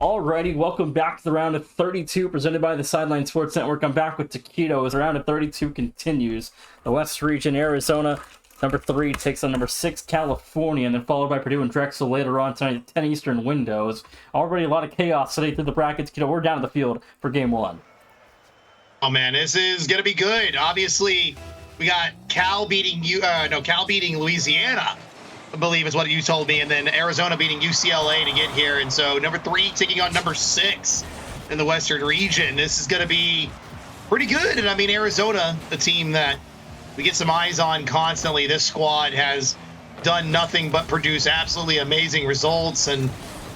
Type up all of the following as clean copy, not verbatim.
Alrighty, welcome back to the round of 32 presented by the Sideline Sports Network. I'm back with Taquito as the round of 32 continues. The West region, Arizona, number 3, takes on number 6, California, and then followed by Purdue and Drexel later on tonight at 10 Eastern windows. Already a lot of chaos today through the brackets. Taquito, we're down to the field for game 1. Oh man, this is going to be good. Obviously, we got Cal beating Louisiana, I believe is what you told me, and then Arizona beating UCLA to get here. And so number 3 taking on number 6 in the Western region. This is going to be pretty good. And I mean, Arizona, the team that we get some eyes on constantly. This squad has done nothing but produce absolutely amazing results. And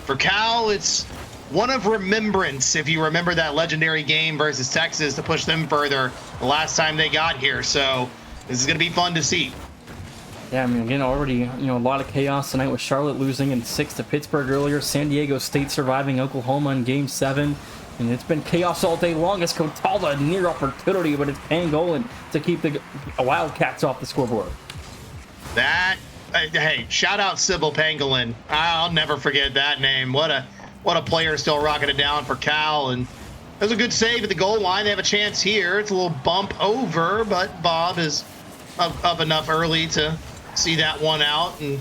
for Cal, it's one of remembrance, if you remember that legendary game versus Texas to push them further the last time they got here. So this is going to be fun to see. Yeah, I mean, again, already, a lot of chaos tonight with Charlotte losing in 6 to Pittsburgh earlier. San Diego State surviving Oklahoma in Game 7. And it's been chaos all day long. It's Cotalda, near opportunity, but it's Pangolin to keep the Wildcats off the scoreboard. Hey, shout out Sybil Pangolin. I'll never forget that name. What a player, still rocking it down for Cal. And there's a good save at the goal line. They have a chance here. It's a little bump over, but Bob is up enough early to see that one out, and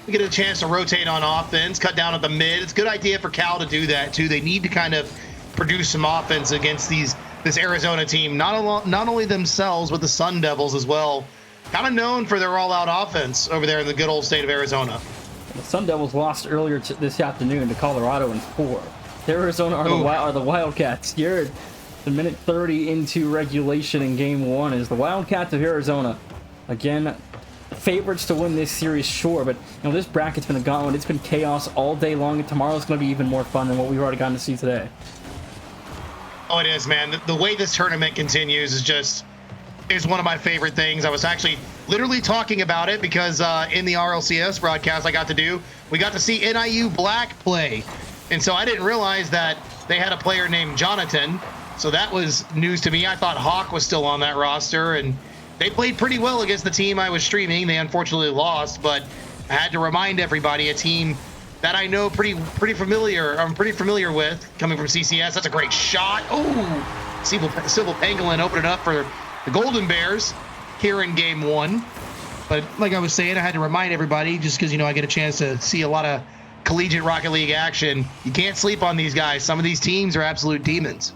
we get a chance to rotate on offense, cut down at the mid. It's a good idea for Cal to do that too. They need to kind of produce some offense against this Arizona team, not only themselves, but the Sun Devils as well. Kind of known for their all-out offense over there in the good old state of Arizona. The Sun Devils lost earlier this afternoon to Colorado in 4. Arizona are the Wildcats. Here at the minute 30 into regulation in Game 1 is the Wildcats of Arizona. Again, favorites to win this series, sure, but this bracket's been a gauntlet. It's been chaos all day long, and tomorrow's going to be even more fun than what we've already gotten to see today. Oh, it is, man. The way this tournament continues is one of my favorite things. I was actually literally talking about it because in the RLCS broadcast we got to see NIU Black play. And so I didn't realize that they had a player named Jonathan. So that was news to me. I thought Hawk was still on that roster, and they played pretty well against the team I was streaming. They unfortunately lost, but I had to remind everybody, a team that I know pretty familiar with, coming from CCS. That's a great shot. Oh, Sybil Pangolin opened it up for the Golden Bears here in Game 1. But like I was saying, I had to remind everybody, just because I get a chance to see a lot of collegiate Rocket League action. You can't sleep on these guys. Some of these teams are absolute demons.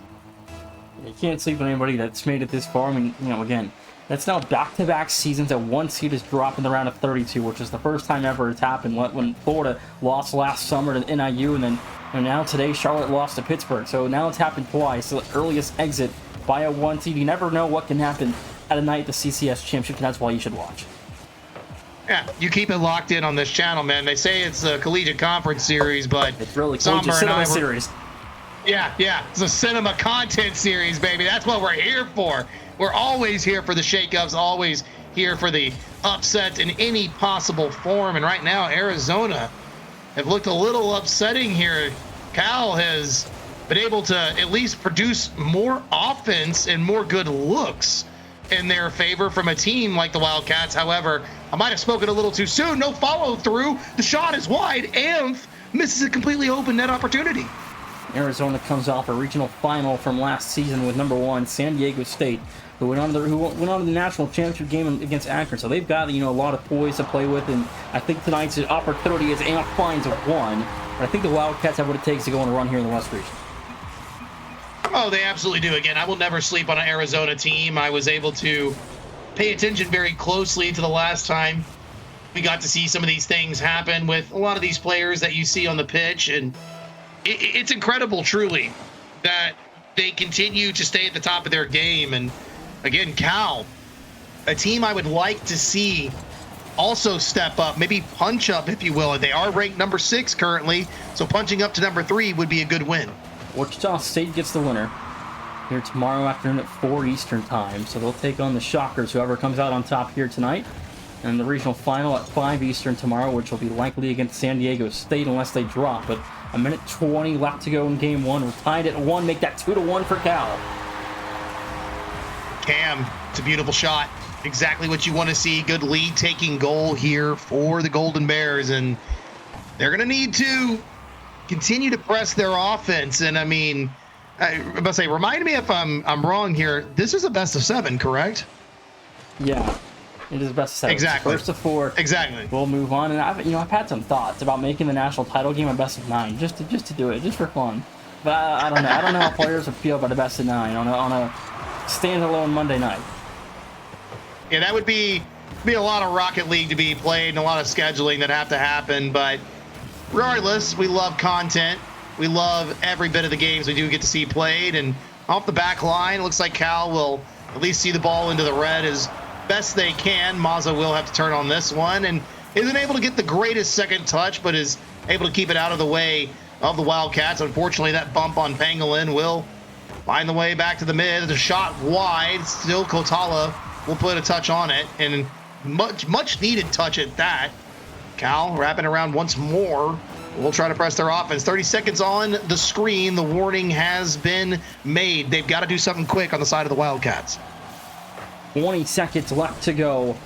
You can't sleep on anybody that's made it this far. I mean, again, that's now back-to-back seasons that one seed has dropped in the round of 32, which is the first time ever it's happened. When Florida lost last summer to NIU, and then now today Charlotte lost to Pittsburgh. So now it's happened twice. The earliest exit by a one seed. You never know what can happen at a night at the CCS Championship, and that's why you should watch. Yeah, you keep it locked in on this channel, man. They say it's a collegiate conference series, but it's really collegiate cinema series. Yeah, it's a cinema content series, baby. That's what we're here for. We're always here for the shakeups, always here for the upsets in any possible form. And right now, Arizona have looked a little upsetting here. Cal has been able to at least produce more offense and more good looks in their favor from a team like the Wildcats. However, I might have spoken a little too soon. No follow through. The shot is wide. Amph misses a completely open net opportunity. Arizona comes off a regional final from last season with number 1 San Diego State, who went on to the national championship game against Akron. So they've got a lot of poise to play with, and I think tonight's opportunity is Amph finds a 1. But I think the Wildcats have what it takes to go on a run here in the West region. Oh, they absolutely do. Again, I will never sleep on an Arizona team. I was able to pay attention very closely to the last time we got to see some of these things happen with a lot of these players that you see on the pitch, and it's incredible, truly, that they continue to stay at the top of their game. And again, Cal, a team I would like to see also step up, maybe punch up, if you will. They are ranked number 6 currently, so punching up to number 3 would be a good win. Wichita State gets the winner here tomorrow afternoon at 4 Eastern time, so they'll take on the Shockers, whoever comes out on top here tonight. And the regional final at 5 Eastern tomorrow, which will be likely against San Diego State unless they drop. But a minute 20 left to go in Game 1. We're tied at 1. Make that 2-1 for Cal. Cam, it's a beautiful shot. Exactly what you want to see. Good lead-taking goal here for the Golden Bears. And they're going to need to continue to press their offense. And I mean, I must say, remind me if I'm wrong here. This is a best of 7, correct? Yeah, it is best of 7. Exactly. First of 4. Exactly. We'll move on, and I've had some thoughts about making the national title game a best of 9, just to do it, just for fun. But I don't know. I don't know how players would feel about a best of 9 on a standalone Monday night. Yeah, that would be a lot of Rocket League to be played and a lot of scheduling that have to happen. But regardless, we love content. We love every bit of the games we do get to see played. And off the back line, it looks like Cal will at least see the ball into the red as best they can. Mazza will have to turn on this one and isn't able to get the greatest second touch, but is able to keep it out of the way of the Wildcats. Unfortunately, that bump on Pangolin will find the way back to the mid. The shot wide. Still Kotala will put a touch on it, and much needed touch at that. Cal wrapping around once more. We'll try to press their offense. 30 seconds on the screen. The warning has been made. They've got to do something quick on the side of the Wildcats. 20 seconds left to go.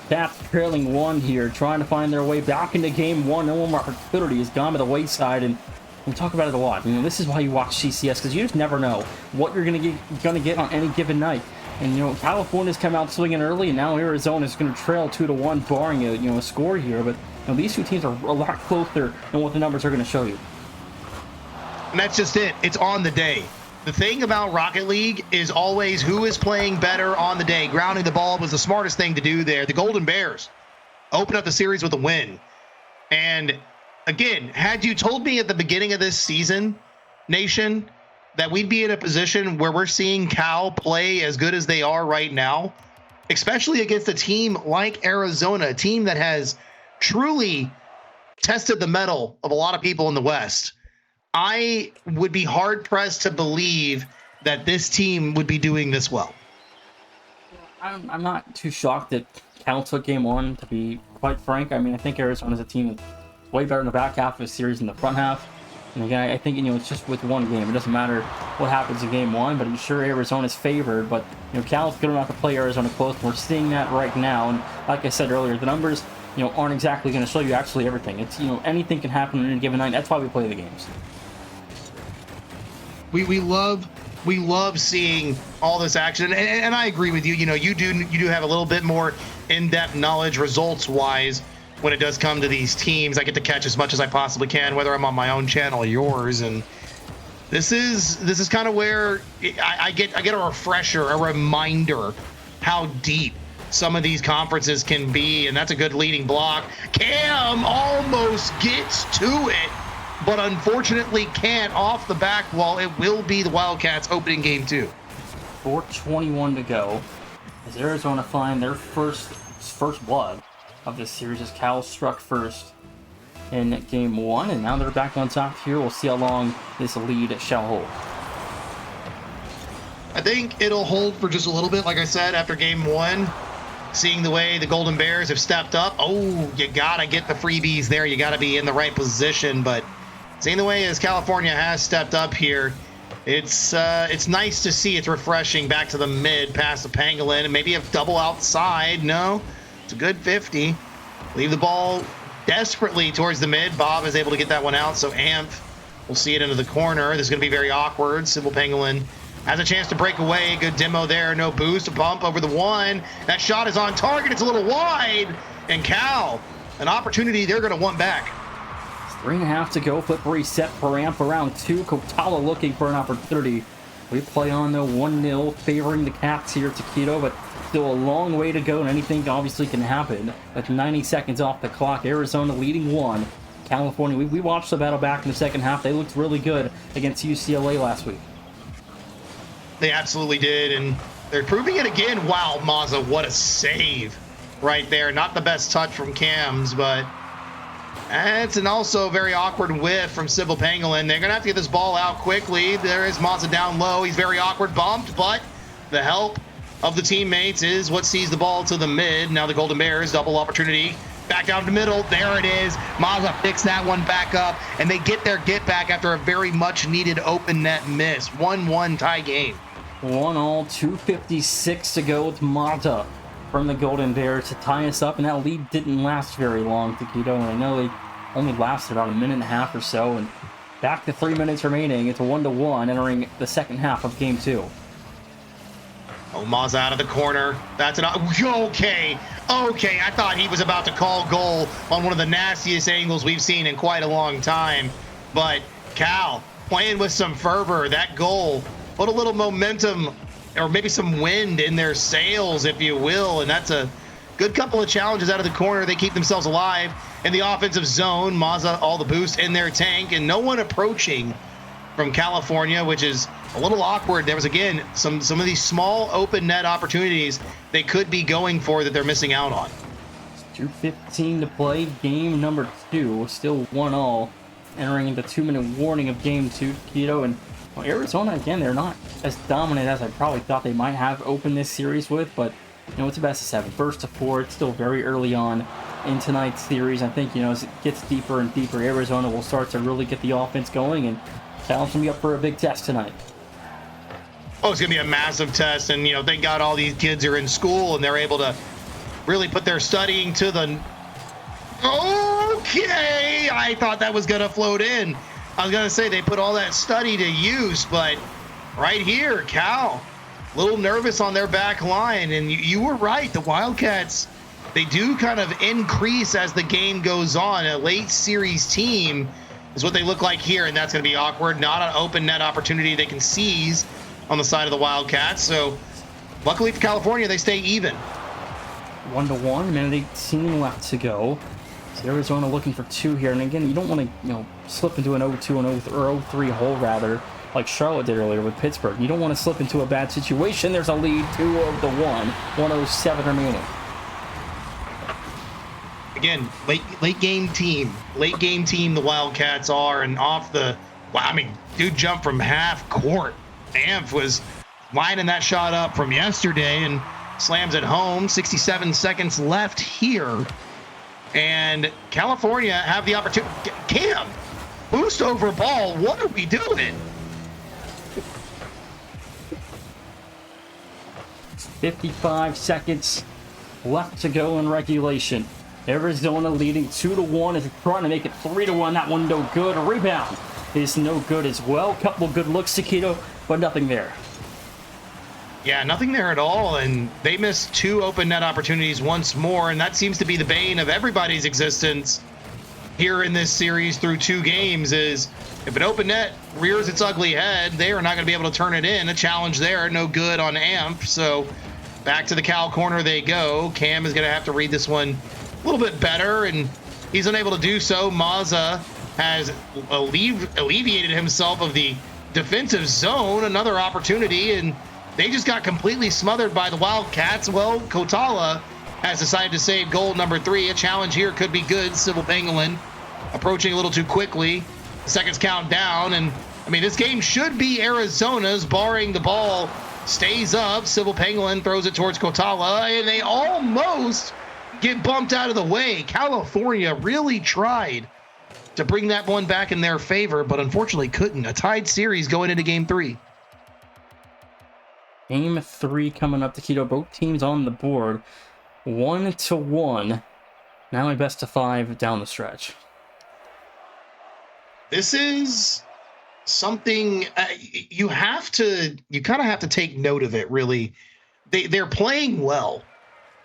Cats trailing 1 here, trying to find their way back into game 1. No more opportunity has gone to the wayside, and we talk about it a lot. This is why you watch CCS, because you just never know what you're gonna get on any given night. And California's come out swinging early, and now Arizona's going to trail 2-1, barring a score here. But these two teams are a lot closer than what the numbers are going to show you. And that's just it. It's on the day. The thing about Rocket League is always who is playing better on the day. Grounding the ball was the smartest thing to do there. The Golden Bears open up the series with a win. And again, had you told me at the beginning of this season, Nation, that we'd be in a position where we're seeing Cal play as good as they are right now, especially against a team like Arizona, a team that has truly tested the mettle of a lot of people in the West, I would be hard-pressed to believe that this team would be doing this well. I'm not too shocked that Cal took game 1, to be quite frank. I mean, I think Arizona's a team that's way better in the back half of the series than the front half. And again, I think, it's just with one game. It doesn't matter what happens in game 1, but I'm sure Arizona's favored. But, Cal's good enough to play Arizona close. We're seeing that right now. And like I said earlier, the numbers, aren't exactly going to show you actually everything. It's, anything can happen on any given night. That's why we play the games. We love seeing all this action. And I agree with you. You do have a little bit more in-depth knowledge results-wise when it does come to these teams. I get to catch as much as I possibly can, whether I'm on my own channel or yours. And this is kind of where I get a refresher, a reminder how deep some of these conferences can be. And that's a good leading block. Cam almost gets to it, but unfortunately can't off the back wall. It will be the Wildcats opening game 2. 4:21 to go as Arizona find their first blood of this series as Cal struck first in game 1, and now they're back on top here. We'll see how long this lead shall hold. I think it'll hold for just a little bit. Like I said, after game 1, seeing the way the Golden Bears have stepped up, you gotta get the freebies there. You gotta be in the right position. But seeing the way as California has stepped up here, it's nice to see. It's refreshing. Back to the mid, past the Pangolin, and maybe a double outside. No. It's a good 50. Leave the ball desperately towards the mid. Bob is able to get that one out, so Amp will see it into the corner. This is going to be very awkward. Sybil Pangolin has a chance to break away. Good demo there. No boost. A bump over the one. That shot is on target. It's a little wide. And Cal, an opportunity they're going to want back. 3.5 to go. Flip reset for Amp around 2. Kotala looking for an opportunity. We play on, though, 1-0, favoring the Cats here at Taquito, but still a long way to go, and anything obviously can happen. With 90 seconds off the clock, Arizona leading 1. California, we watched the battle back in the second half. They looked really good against UCLA last week. They absolutely did, and they're proving it again. Wow, Mazza, what a save right there. Not the best touch from Cams, but it's an also very awkward whiff from Sybil Pangolin. They're going to have to get this ball out quickly. There is Mazza down low. He's very awkward, bumped, but the help of the teammates is what sees the ball to the mid. Now the Golden Bears, double opportunity. Back down to middle. There it is. Mazza picks that one back up, and they get their get back after a very much needed open net miss. 1-1 tie game. 1-1, 2:56 to go with Mazza from the Golden Bears to tie us up, and that lead didn't last very long, Taquito, and I know they only lasted about a minute and a half or so, and Back to 3 minutes remaining. It's a 1-1 entering the second half of game 2. Oh, Maz out of the corner. That's an okay. I thought he was about to call goal on one of the nastiest angles we've seen in quite a long time. But Cal playing with some fervor. That goal put a little momentum or maybe some wind in their sails, if you will. And that's a good couple of challenges out of the corner. They keep themselves alive in the offensive zone. Mazda all the boost in their tank and no one approaching from California, which is a little awkward. There was, again, some of these small open net opportunities they could be going for that they're missing out on. 2:15 to play. Game number 2, still 1-1, entering into 2-minute warning of game 2, Keto. And well, Arizona, again, they're not as dominant as I probably thought they might have opened this series with, but it's a best of 7. First to 4, it's still very early on in tonight's series. I think, as it gets deeper and deeper, Arizona will start to really get the offense going, and Cal's going to be up for a big test tonight. Oh, it's going to be a massive test, and, thank God all these kids are in school, and they're able to really put their studying to the... Okay! I thought that was going to float in. I was going to say they put all that study to use, but right here, Cal, a little nervous on their back line, and you were right. The Wildcats, they do kind of increase as the game goes on. A late series team is what they look like here, and that's going to be awkward. Not an open net opportunity they can seize on the side of the Wildcats. So luckily for California, they stay even. 1-1, minute 18 left to go. So Arizona looking for 2 here, and again, you don't want to slip into an 0-2 and 0-3 hole rather, like Charlotte did earlier with Pittsburgh. You don't want to slip into a bad situation. There's a lead, 2-1, 1:07 remaining. Again, late game team, the Wildcats are, and dude jumped from half court. Amph was lining that shot up from yesterday and slams it home. 67 seconds left here, and California have the opportunity. Cam, boost over ball. What are we doing? 55 seconds left to go in regulation. Arizona leading 2-1 is trying to make it 3-1. That one no good. A rebound is no good as well. Couple good looks, Taquito, but nothing there. Yeah, nothing there at all, and they missed 2 open net opportunities once more, and that seems to be the bane of everybody's existence here in this series through 2 games. Is if an open net rears its ugly head, they are not going to be able to turn it in. A challenge there, no good on Amph. So back to the Cal corner they go. Cam is going to have to read this one a little bit better, and he's unable to do so. Mazza has alleviated himself of the defensive zone. Another opportunity, and they just got completely smothered by the Wildcats. Well, Kotala has decided to save goal number 3. A challenge here could be good. Civil Pangolin approaching a little too quickly. Seconds count down, and this game should be Arizona's, barring the ball stays up. Civil Pangolin throws it towards Kotala, and they almost get bumped out of the way. California really tried to bring that one back in their favor, but unfortunately couldn't. A tied series going into game 3. Game 3 coming up, Taquito. Both teams on the board. 1-1. Now a best of 5 down the stretch. This is something you kind of have to take note of it, really. They're playing well.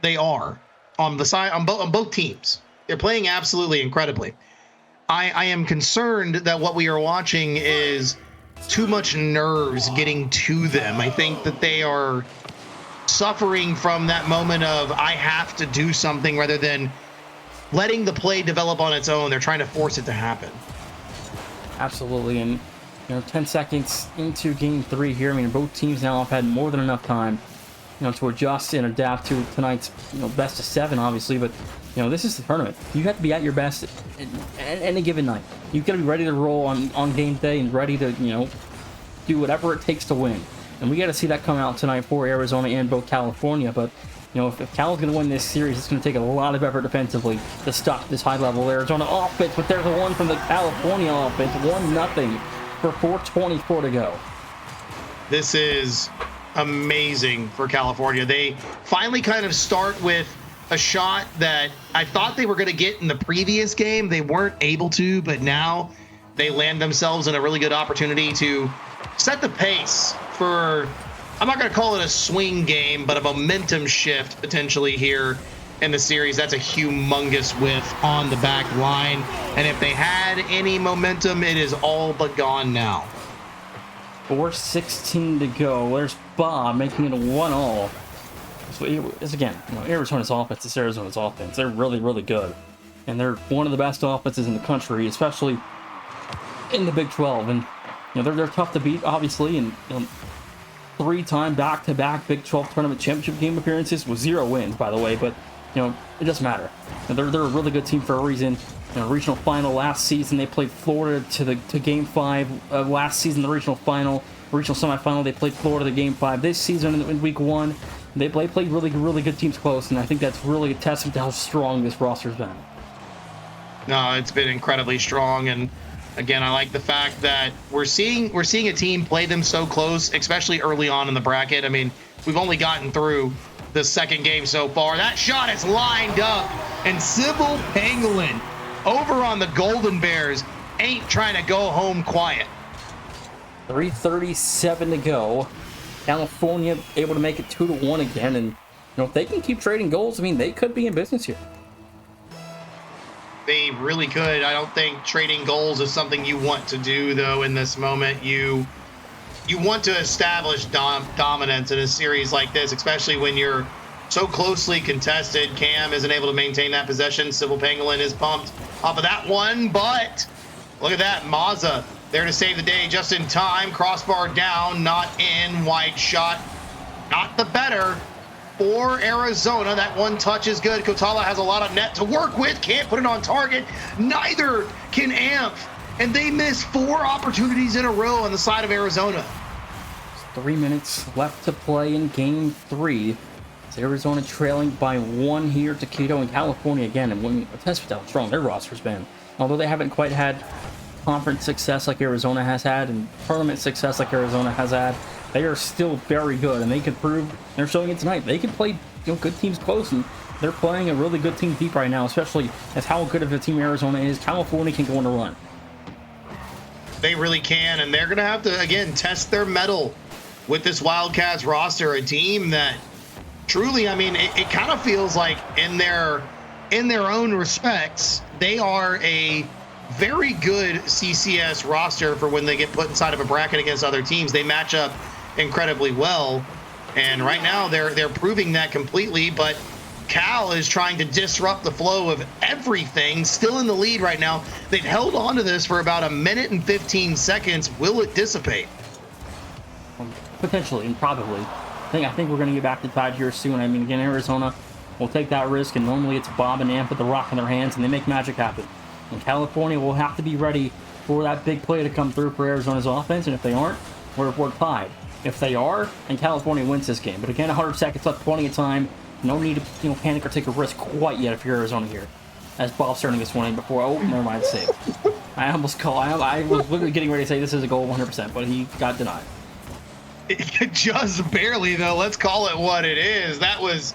They are on the side on both teams. They're playing absolutely incredibly. I am concerned that what we are watching is too much nerves getting to them. I think that they are suffering from that moment of I have to do something rather than letting the play develop on its own. They're trying to force it to happen. Absolutely, and 10 seconds into game 3 here. Both teams now have had more than enough time to adjust and adapt to tonight's best of 7, obviously, but this is the tournament. You have to be at your best at any given night. You've got to be ready to roll on game day and ready to do whatever it takes to win. And we got to see that come out tonight for Arizona and both California. But if Cal's going to win this series, it's going to take a lot of effort defensively to stop this high-level Arizona offense. But there's a one from the California offense, 1-0 for 4:24 to go. This is amazing for California. They finally kind of start with a shot that I thought they were going to get in the previous game. They weren't able to, but now they land themselves in a really good opportunity to set the pace for, I'm not going to call it a swing game, but a momentum shift potentially here in the series. That's a humongous whiff on the back line. And if they had any momentum, it is all but gone now. 4:16 to go. There's Bob making it a 1-all. So it's again, Arizona's offense is Arizona's offense. They're really, really good. And they're one of the best offenses in the country, especially in the Big 12. And they're tough to beat, obviously. And 3-time back-to-back Big 12 tournament championship game appearances with 0 wins, by the way. But it doesn't matter. They're a really good team for a reason. Regional final last season, they played Florida to Game 5. Last season, the regional semifinal, they played Florida to Game 5. This season, in Week 1, they played really, really good teams close, and I think that's really a testament to how strong this roster's been. No, it's been incredibly strong, and again, I like the fact that we're seeing a team play them so close, especially early on in the bracket. I mean, we've only gotten through the second game so far. That shot is lined up, and Sybil Pangolin over on the Golden Bears ain't trying to go home quiet. 3:37 to go. California able to make it 2-1 again, and if they can keep trading goals, I mean, they could be in business here. They really could. I don't think trading goals is something you want to do, though, in this moment. You want to establish dominance in a series like this, especially when you're so closely contested. Cam isn't able to maintain that possession. Sybil Pangolin is pumped off of that one, but look at that. Mazza there to save the day just in time. Crossbar down, not in. Wide shot, not the better for Arizona. That one touch is good. Kotala has a lot of net to work with. Can't put it on target. Neither can Amp. And they miss 4 opportunities in a row on the side of Arizona. 3 minutes left to play in Game 3. It's Arizona trailing by 1 here to Quito and California again. And when a test how strong their roster's been. Although they haven't quite had conference success like Arizona has had and tournament success like Arizona has had, they are still very good, and they can prove, they're showing it tonight, they can play good teams close, and they're playing a really good team deep right now, especially as how good of a team Arizona is. California can go on a run. They really can, and they're going to have to, again, test their mettle with this Wildcats roster, a team that truly, I mean, it kind of feels like in their own respects, they are a very good CCS roster for when they get put inside of a bracket against other teams. They match up incredibly well, and right now they're proving that completely. But Cal is trying to disrupt the flow of everything, still in the lead right now. They've held on to this for about 1 minute and 15 seconds. Will it dissipate? Potentially, and probably. I think we're going to get back to tide here soon. I mean, again, Arizona will take that risk, and normally it's Bob and Amp with the rock in their hands, and they make magic happen. And California will have to be ready for that big play to come through for Arizona's offense, and if they aren't, we're tied. If they are, and California wins this game. But again, 100 seconds left, plenty of time. No need to panic or take a risk quite yet if you're Arizona here. As Bob's starting this one in before. Oh, never mind, save. I almost called. I was literally getting ready to say this is a goal 100%, but he got denied. Just barely, though. Let's call it what it is. That was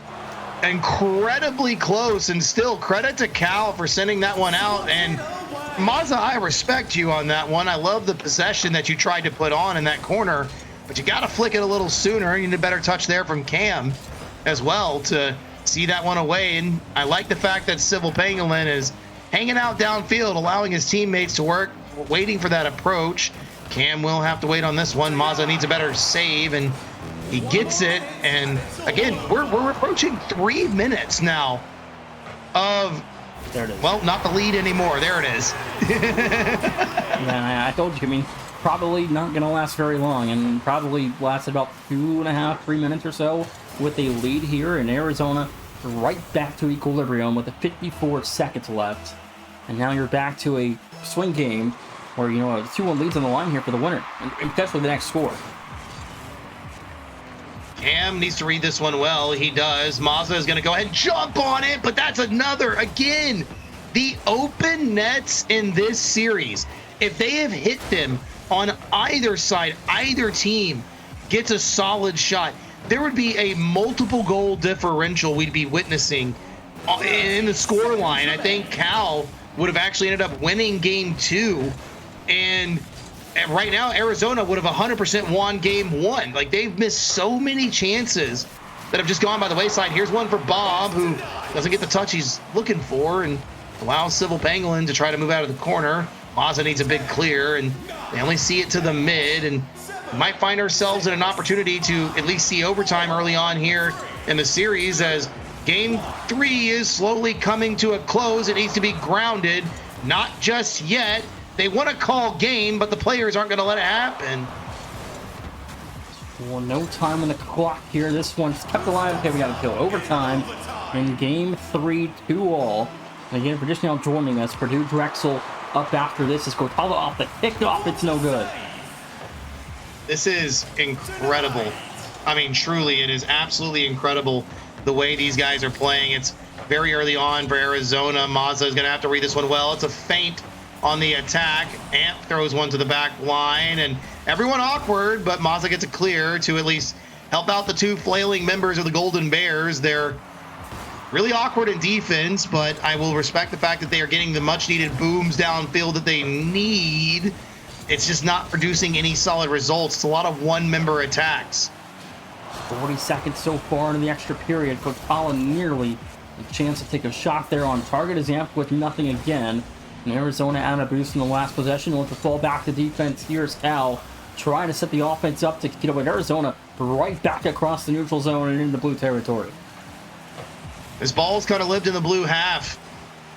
incredibly close, and still credit to Cal for sending that one out. And Mazza, I respect you on that one. I love the possession that you tried to put on in that corner, but you got to flick it a little sooner. You need a better touch there from Cam as well to see that one away. And I like the fact that Sybil Pangolin is hanging out downfield, allowing his teammates to work, waiting for that approach. Cam will have to wait on this one. Mazza needs a better save, and he gets it. And again, we're approaching 3 minutes now of, there it is. Well, not the lead anymore. There it is. Yeah, I told you. I mean, probably not going to last very long, and probably lasted about 2.5, 3 minutes or so with a lead here in Arizona, right back to equilibrium with 54 seconds left. And now you're back to a swing game where, a 2-1 lead's on the line here for the winner, and potentially the next score. Cam needs to read this one well. He does. Mazza is going to go ahead and jump on it, but that's another, again, the open nets in this series. If they have hit them on either side, either team gets a solid shot, there would be a multiple goal differential we'd be witnessing in the score line. I think Cal would have actually ended up winning game 2 And right now, Arizona would have 100% won game 1. Like, they've missed so many chances that have just gone by the wayside. Here's one for Bob, who doesn't get the touch he's looking for and allows Civil Pangolin to try to move out of the corner. Mazza needs a big clear, and they only see it to the mid, and we might find ourselves in an opportunity to at least see overtime early on here in the series as game 3 is slowly coming to a close. It needs to be grounded. Not just yet. They want to call game, but the players aren't going to let it happen. Well, no time on the clock here. This one's kept alive. Okay, we got to kill overtime in game 3, 2-all. And again, for just now joining us, Purdue Drexel up after this is Cortava off the kickoff. It's no good. This is incredible. I mean, truly, it is absolutely incredible the way these guys are playing. It's very early on for Arizona. Mazza is going to have to read this one well. It's a feint on the attack. Amp throws one to the back line, and everyone awkward, but Mazza gets a clear to at least help out the 2 flailing members of the Golden Bears. They're really awkward in defense, but I will respect the fact that they are getting the much-needed booms downfield that they need. It's just not producing any solid results. It's a lot of one-member attacks. 40 seconds so far into the extra period. Cortava nearly a chance to take a shot there on target as Amp with nothing again. And Arizona out of boost in the last possession. Wants to fall back to defense. Here's Cal trying to set the offense up to get away. Arizona right back across the neutral zone and into the blue territory. This ball's kind of lived in the blue half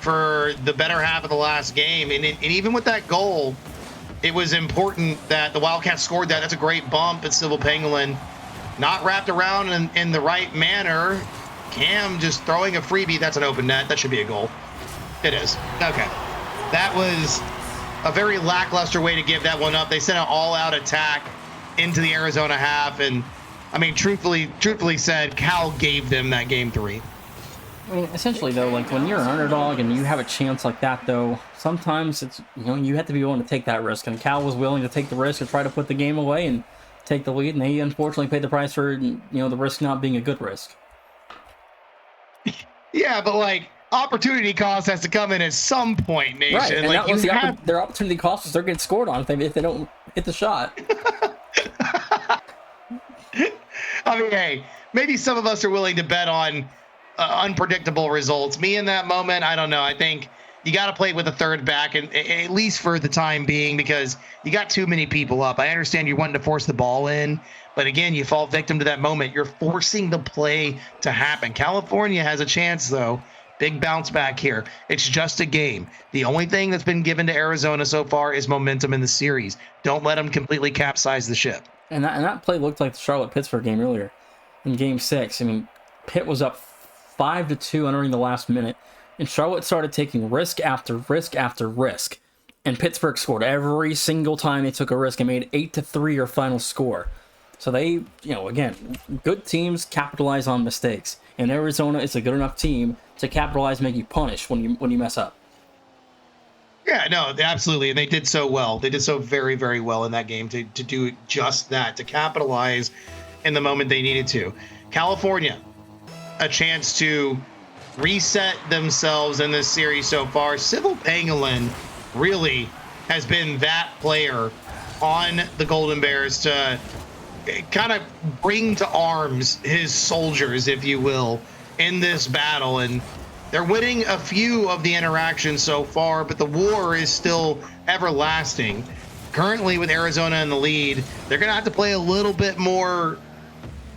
for the better half of the last game. And even with that goal, it was important that the Wildcats scored that. That's a great bump at Civil Pangolin. Not wrapped around in the right manner. Cam just throwing a freebie. That's an open net. That should be a goal. It is. Okay. That was a very lackluster way to give that one up. They sent an all-out attack into the Arizona half. And, I mean, truthfully said, Cal gave them that game 3. I mean, essentially, though, like, when you're an underdog and you have a chance like that, though, sometimes it's, you have to be willing to take that risk. And Cal was willing to take the risk and try to put the game away and take the lead. And they unfortunately paid the price for, the risk not being a good risk. Yeah, but, like, opportunity cost has to come in at some point, Nation. Right, and like, that was their opportunity cost is they're getting scored on if they don't hit the shot. I mean, hey, maybe some of us are willing to bet on unpredictable results. Me in that moment, I don't know. I think you got to play with a third back, and at least for the time being, because you got too many people up. I understand you're wanting to force the ball in, but again, you fall victim to that moment. You're forcing the play to happen. California has a chance, though. Big bounce back here. It's just a game. The only thing that's been given to Arizona so far is momentum in the series. Don't let them completely capsize the ship. And that play looked like the Charlotte-Pittsburgh game earlier in Game 6. I mean, Pitt was up 5-2 entering the last minute, and Charlotte started taking risk after risk after risk. And Pittsburgh scored every single time they took a risk and made 8-3 your final score. So they, again, good teams capitalize on mistakes. And Arizona is a good enough team to capitalize, make you punish when you mess up. Yeah, no, absolutely. And they did so well. They did so very, very well in that game to do just that, to capitalize in the moment they needed to. California, a chance to reset themselves in this series so far. Civil Pangolin really has been that player on the Golden Bears to kind of bring to arms his soldiers, if you will, in this battle. And they're winning a few of the interactions so far, but the war is still everlasting. Currently, with Arizona in the lead, they're going to have to play a little bit more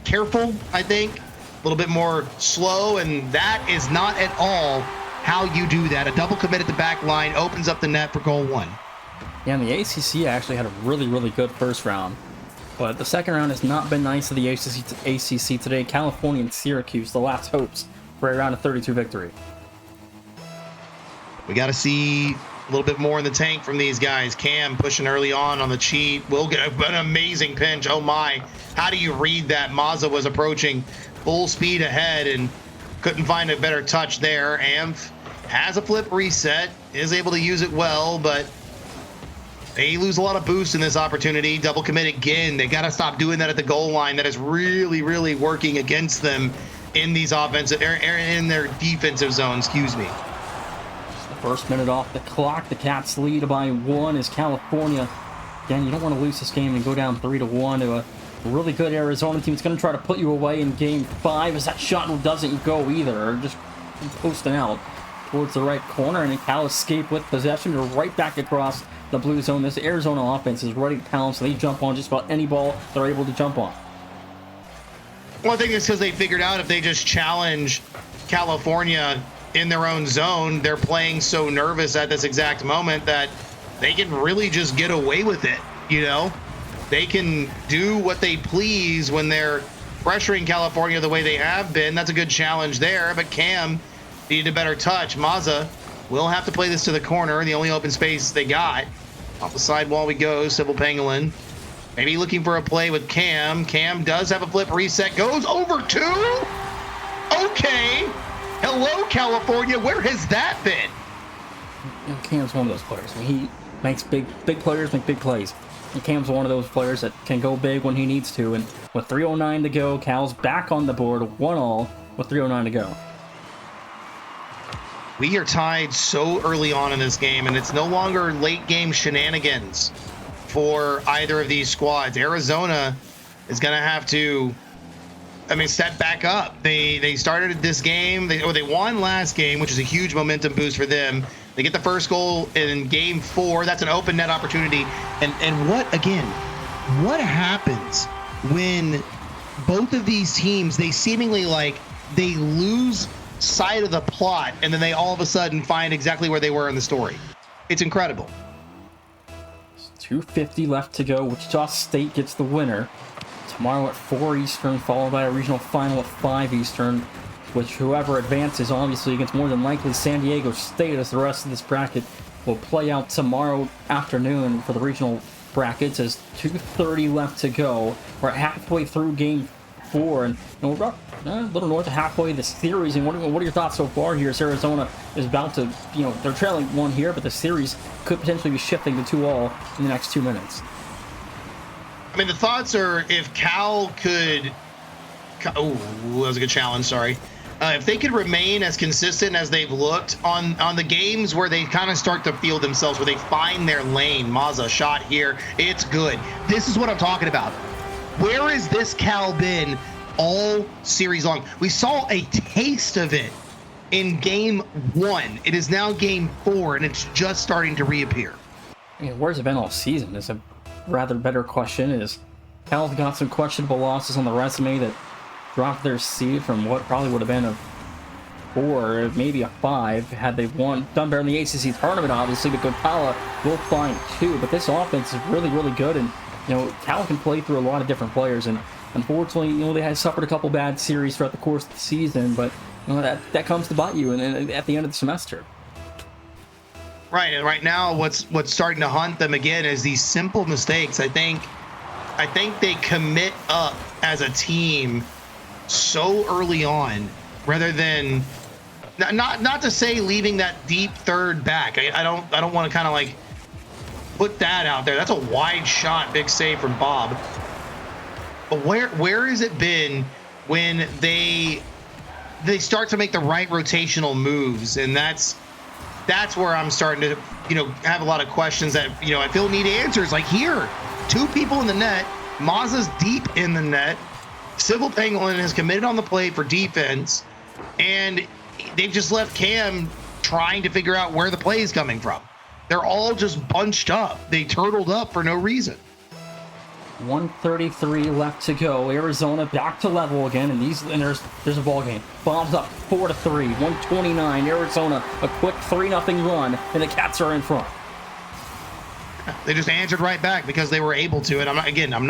careful, I think, a little bit more slow, and that is not at all how you do that. A double commit at the back line opens up the net for goal 1. Yeah, and the ACC actually had a really, really good first round. But the second round has not been nice to the ACC today. California and Syracuse, the last hopes for a round of 32 victory. We got to see a little bit more in the tank from these guys. Cam pushing early on the cheat. Will get an amazing pinch. Oh my. How do you read that? Mazza was approaching full speed ahead and couldn't find a better touch there. Amph has a flip reset, is able to use it well, but they lose a lot of boost in this opportunity. Double commit again. They got to stop doing that at the goal line. That is really, really working against them in these offensive, in their defensive zone, excuse me. First minute off the clock. The Cats lead by 1 as California. Again, you don't want to lose this game and go down 3-1 to a really good Arizona team. It's going to try to put you away in game 5 as that shot doesn't go either. Just posting out towards the right corner, and then Cal escape with possession. They're right back across the blue zone. This Arizona offense is ready to pounce, so they jump on just about any ball they're able to jump on. Well, I think it's because they figured out if they just challenge California in their own zone, they're playing so nervous at this exact moment that they can really just get away with it. You know, they can do what they please when they're pressuring California the way they have been. That's a good challenge there, but Cam needed a better touch. Maza will have to play this to the corner, the only open space they got. Off the sidewall we go. Civil Pangolin maybe looking for a play with Cam. Cam does have a flip reset, goes over 2. Okay. Hello, California. Where has that been? Cam's one of those players. I mean, he makes big players make big plays. And Cam's one of those players that can go big when he needs to. And with 3:09 to go, Cal's back on the board, 1-1 with 3:09 to go. We are tied so early on in this game, and it's no longer late game shenanigans for either of these squads. Arizona is going to have to, step back up. They started this game, they won last game, which is a huge momentum boost for them. They get the first goal in game 4. That's an open net opportunity. And what happens when both of these teams, they seemingly they lose sight of the plot, and then they all of a sudden find exactly where they were in the story? It's incredible. 2:50 left to go. Wichita State gets the winner tomorrow at 4 Eastern, followed by a regional final at 5 Eastern, which whoever advances, obviously, against more than likely San Diego State, as the rest of this bracket will play out tomorrow afternoon for the regional brackets. As 2:30 left to go. We're halfway through game 4, and we're a little north of halfway the series. And what are your thoughts so far here? As Arizona is about to, they're trailing 1 here, but the series could potentially be shifting to 2-2 in the next 2 minutes. The thoughts are, if Cal could, oh, that was a good challenge, sorry. If they could remain as consistent as they've looked on the games where they kind of start to feel themselves, where they find their lane. Maza shot here, it's good. This is what I'm talking about. Where has this Cal been all series long? We saw a taste of it in game 1. It is now game 4, and it's just starting to reappear. Where's it been all season? Is a rather better question. Is Cal's got some questionable losses on the resume that dropped their seed from what probably would have been a 4, maybe a 5, had they done better in the ACC tournament, obviously. But Gopala will find 2. But this offense is really, really good, and Cal can play through a lot of different players. And unfortunately, they had suffered a couple bad series throughout the course of the season, but that comes to bite you and at the end of the semester. Right, and right now, what's starting to haunt them again is these simple mistakes. I think they commit up as a team so early on, rather than not to say leaving that deep third back. I don't want to kind of put that out there. That's a wide shot, big save from Bob. But where has it been when they start to make the right rotational moves? And that's where I'm starting to have a lot of questions that I feel need answers. Like here, 2 people in the net, Maza's deep in the net, Civil Pangolin has committed on the plate for defense, and they've just left Cam trying to figure out where the play is coming from. They're all just bunched up. They turtled up for no reason. 1:33 left to go. Arizona back to level again, and there's a ball game. Bombs up 4-3. 1:29. Arizona a quick 3-0 run, and the Cats are in front. They just answered right back because they were able to. And I'm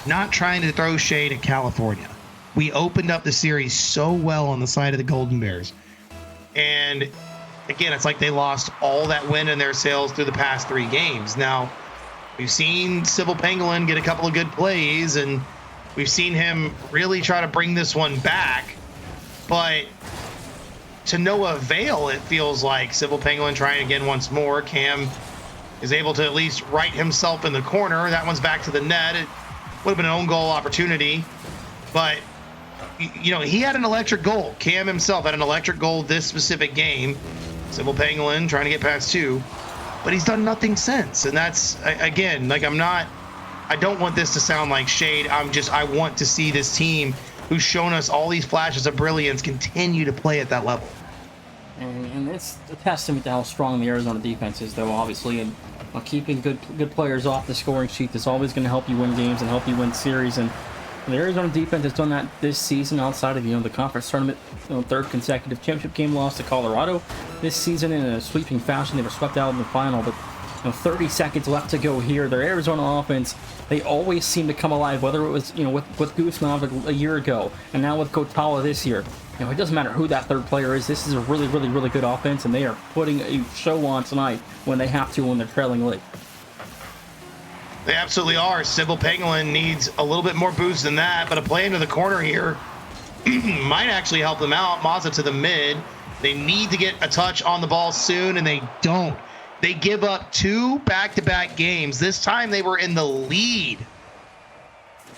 not trying to throw shade at California. We opened up the series so well on the side of the Golden Bears, and again, it's like they lost all that wind in their sails through the past 3 games. Now, we've seen Civil Pangolin get a couple of good plays, and we've seen him really try to bring this one back, but to no avail. It feels like Civil Pangolin trying again once more. Cam is able to at least right himself in the corner. That one's back to the net. It would have been an own goal opportunity, but he had an electric goal. Cam himself had an electric goal this specific game. Civil Pangolin trying to get past 2, but he's done nothing since. And that's, again, like, I don't want this to sound like shade. I want to see this team who's shown us all these flashes of brilliance continue to play at that level. And it's a testament to how strong the Arizona defense is, though, obviously. And keeping good players off the scoring sheet is always going to help you win games and help you win series. And the Arizona defense has done that this season outside of, the conference tournament, third consecutive championship game loss to Colorado. This season in a sweeping fashion, they were swept out in the final, but 30 seconds left to go here. Their Arizona offense, they always seem to come alive, whether it was, with Guzman a year ago and now with Kotala this year. It doesn't matter who that third player is. This is a really, really, really good offense, and they are putting a show on tonight when they have to when they're trailing late. They absolutely are. Civil Pangolin needs a little bit more boost than that, but a play into the corner here might actually help them out. Mazza to the mid. They need to get a touch on the ball soon, and they don't. They give up 2 back-to-back games. This time they were in the lead.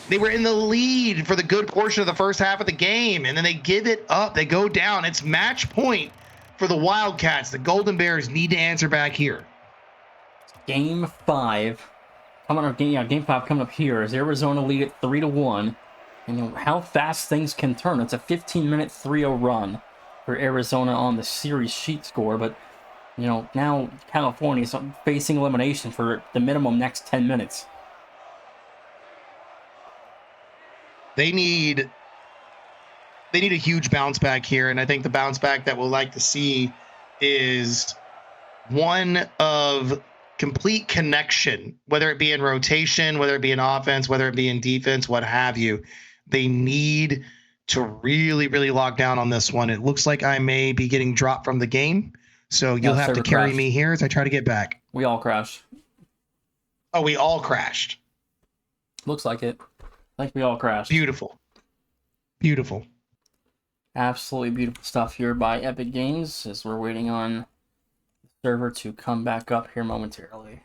They were in the lead for the good portion of the first half of the game, and then they give it up. They go down. It's match point for the Wildcats. The Golden Bears need to answer back here. Game 5 coming up. Game 5 coming up here as Arizona lead at 3-1. And how fast things can turn. It's a 15-minute 3-0 run for Arizona on the series sheet score, but now California is facing elimination for the minimum next 10 minutes. They need a huge bounce back here, and I think the bounce back that we'll like to see is one of complete connection, whether it be in rotation, whether it be in offense, whether it be in defense, what have you. They need to really, really lock down on this one. It looks like I may be getting dropped from the game, so you'll have to carry me here as I try to get back. We all crashed. Oh, we all crashed. Looks like it. I think we all crashed. Beautiful. Beautiful. Absolutely beautiful stuff here by Epic Games as we're waiting on the server to come back up here momentarily.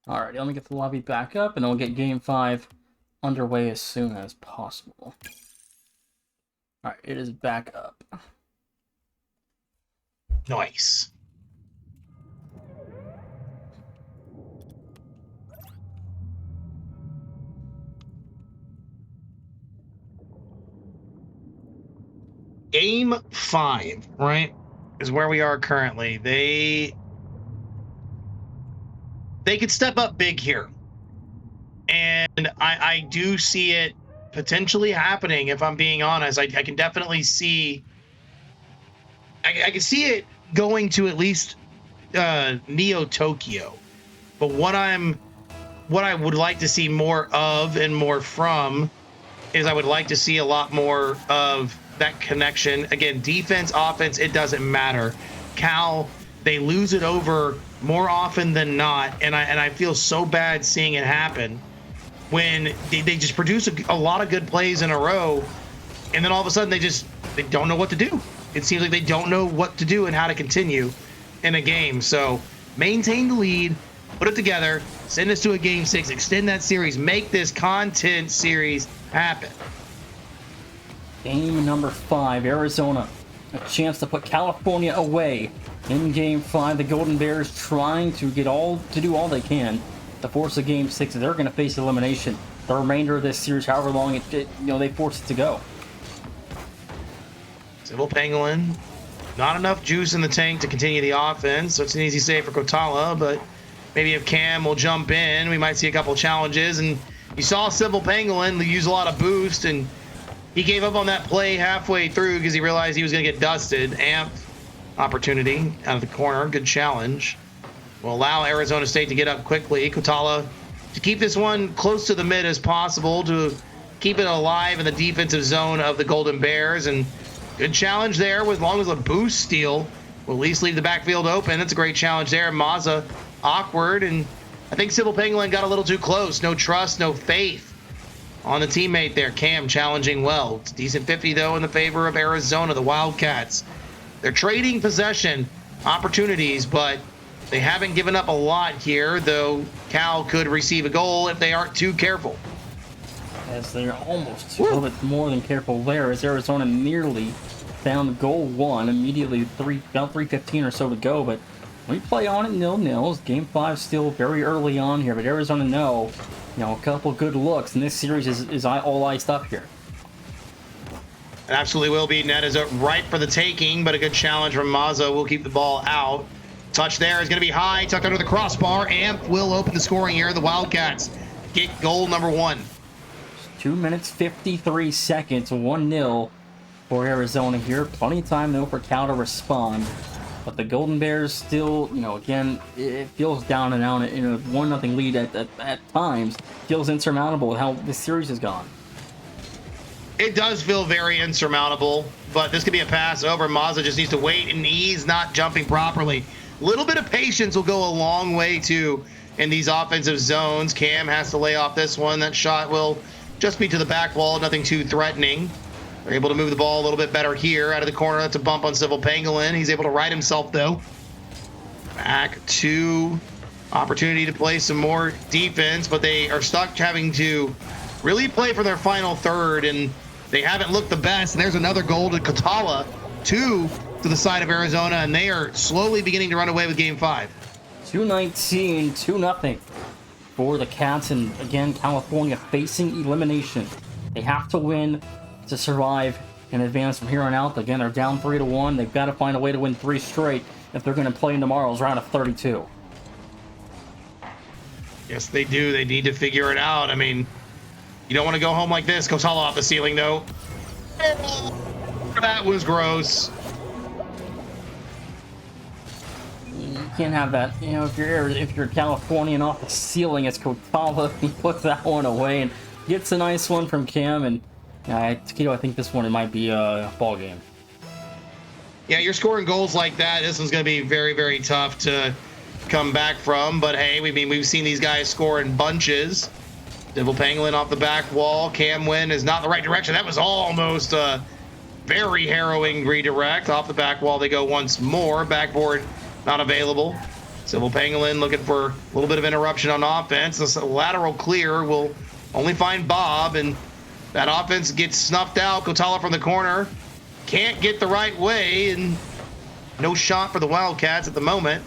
Alright, let me get the lobby back up and then we'll get Game 5 underway as soon as possible. Alright, it is back up. Nice. Game 5, right, is where we are currently. They could step up big here. And I do see it potentially happening, if I'm being honest. I can definitely see... I can see it going to at least Neo Tokyo. But what I would like to see more of and more from is I would like to see a lot more of that connection. Again, defense, offense, it doesn't matter. Cal, they lose it over more often than not, and I feel so bad seeing it happen when they just produce a lot of good plays in a row, and then all of a sudden they don't know what to do. It seems like they don't know what to do and how to continue in a game. So maintain the lead, put it together, send us to a Game 6, extend that series, make this content series happen. Game number 5, Arizona. A chance to put California away in Game 5. The Golden Bears trying to do all they can to force a Game 6. They're going to face elimination the remainder of this series, however long they force it to go. Civil Pangolin, not enough juice in the tank to continue the offense, so it's an easy save for Kotala, but maybe if Cam will jump in, we might see a couple challenges. And you saw Civil Pangolin use a lot of boost, and he gave up on that play halfway through because he realized he was going to get dusted. Amp opportunity out of the corner. Good challenge. Will allow Arizona State to get up quickly. Kotala to keep this one close to the mid as possible, to keep it alive in the defensive zone of the Golden Bears. And good challenge there, as long as a boost steal will at least leave the backfield open. That's a great challenge there. Mazza awkward, and I think Civil Pangolin got a little too close. No trust, no faith on the teammate there. Cam challenging well. It's a decent 50 though in the favor of Arizona, the Wildcats. They're trading possession opportunities, but They haven't given up a lot here, though Cal could receive a goal if they aren't too careful. As they're almost a little bit more than careful there, as Arizona nearly found goal one immediately, about 3:15 or so to go. But we play on it 0-0. Game 5 still very early on here, but Arizona know, a couple good looks, and this series is all iced up here. It absolutely will be. Net is right for the taking, but a good challenge from Mazza will keep the ball out. Touch there is going to be high, tucked under the crossbar. Amp will open the scoring here. The Wildcats get goal number 1. 2 minutes 53 seconds, 1-0 for Arizona here. Plenty of time though for Cal to respond, but the Golden Bears still, again, it feels down and out in a 1-0 lead at times. Feels insurmountable with how this series has gone. It does feel very insurmountable, but this could be a pass over. Mazza just needs to wait, and he's not jumping properly. A little bit of patience will go a long way too in these offensive zones. Cam has to lay off this one. That shot will just be to the back wall, nothing too threatening. They're able to move the ball a little bit better here out of the corner. That's a bump on Civil Pangolin. He's able to right himself though. Back to opportunity to play some more defense, but they are stuck having to really play for their final third, and they haven't looked the best. And there's another goal to Katala, 2 to the side of Arizona, and they are slowly beginning to run away with game 5. 2:19, 2-0 for the Cats, and again, California facing elimination. They have to win to survive and advance from here on out. Again, they're down 3-1. They've got to find a way to win 3 straight if they're going to play in tomorrow's round of 32. Yes, they do. They need to figure it out. I mean, you don't want to go home like this. Kotala off the ceiling, though. That was gross. You can't have that. If you're Californian off the ceiling, it's Kotala. He puts that one away and gets a nice one from Cam. And Taquito, I think this one, it might be a ball game. Yeah, you're scoring goals like that. This one's going to be very, very tough to come back from. But hey, we've seen these guys score in bunches. Civil Pangolin off the back wall. Cam Wynn is not in the right direction. That was almost a very harrowing redirect. Off the back wall they go once more. Backboard not available. Civil Pangolin looking for a little bit of interruption on offense. This lateral clear will only find Bob, and that offense gets snuffed out. Kotala from the corner. Can't get the right way, and no shot for the Wildcats at the moment.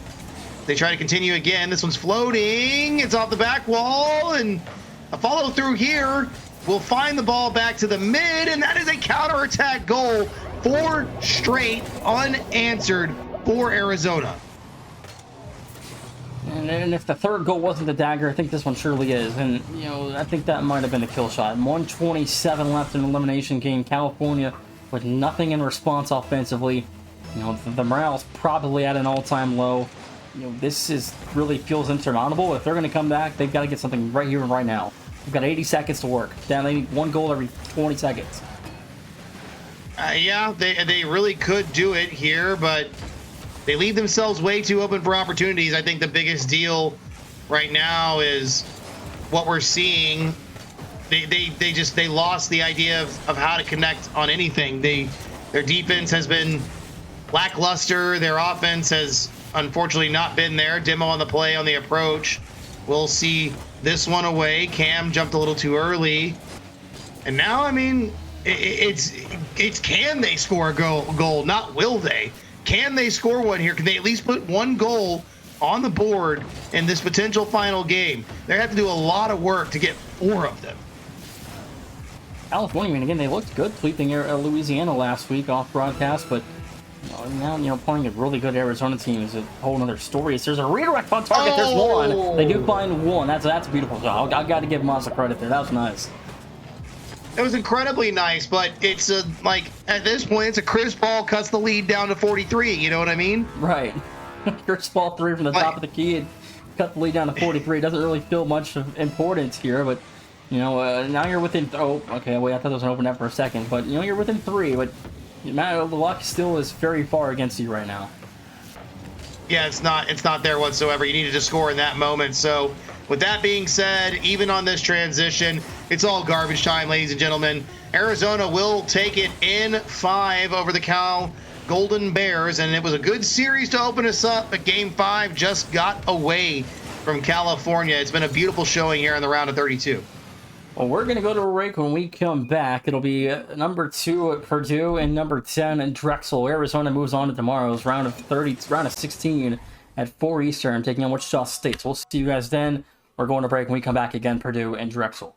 They try to continue again. This one's floating. It's off the back wall, and a follow through here will find the ball back to the mid, and that is a counterattack goal. 4 straight unanswered for Arizona. And if the third goal wasn't the dagger, I think this one surely is. And, I think that might have been the kill shot. 1:27 left in the elimination game. California with nothing in response offensively. The morale's probably at an all-time low. This really feels insurmountable. If they're going to come back, they've got to get something right here and right now. We've got 80 seconds to work. They need 1 goal every 20 seconds. Yeah, they really could do it here, but they leave themselves way too open for opportunities. I think the biggest deal right now is what we're seeing. They lost the idea of how to connect on anything. Their defense has been lackluster. Their offense has unfortunately not been there. Demo on the play on the approach. We'll see this one away. Cam jumped a little too early, and now I mean it's can they score a goal? Not will they. Can they score one here? Can they at least put 1 goal on the board in this potential final game? They have to do a lot of work to get 4 of them. California, again, they looked good sweeping Louisiana last week off broadcast, but now playing a really good Arizona team is a whole other story. There's a redirect on target. There's one. They do find one. That's a beautiful shot. I got to give Mazza credit there. That was nice. It was incredibly nice, but it's like at this point, it's a Chris Paul cuts the lead down to 43. You know what I mean? Right. Chris Paul 3 from the top of the key and cut the lead down to 43. Doesn't really feel much of importance here, but now you're within. Oh, okay. Wait, I thought there was an open net for a second, but you're within 3. But the luck still is very far against you right now. Yeah, it's not there whatsoever. You needed to score in that moment. So with that being said, even on this transition, it's all garbage time, ladies and gentlemen. Arizona will take it in 5 over the Cal Golden Bears, and it was a good series to open us up, but Game 5 just got away from California. It's been a beautiful showing here in the round of 32. Well, we're going to go to a break. When we come back, it'll be number 2 at Purdue and number 10 at Drexel. Arizona moves on to tomorrow's round of 16 at 4 Eastern, taking on Wichita State. So we'll see you guys then. We're going to break. When we come back again, Purdue and Drexel.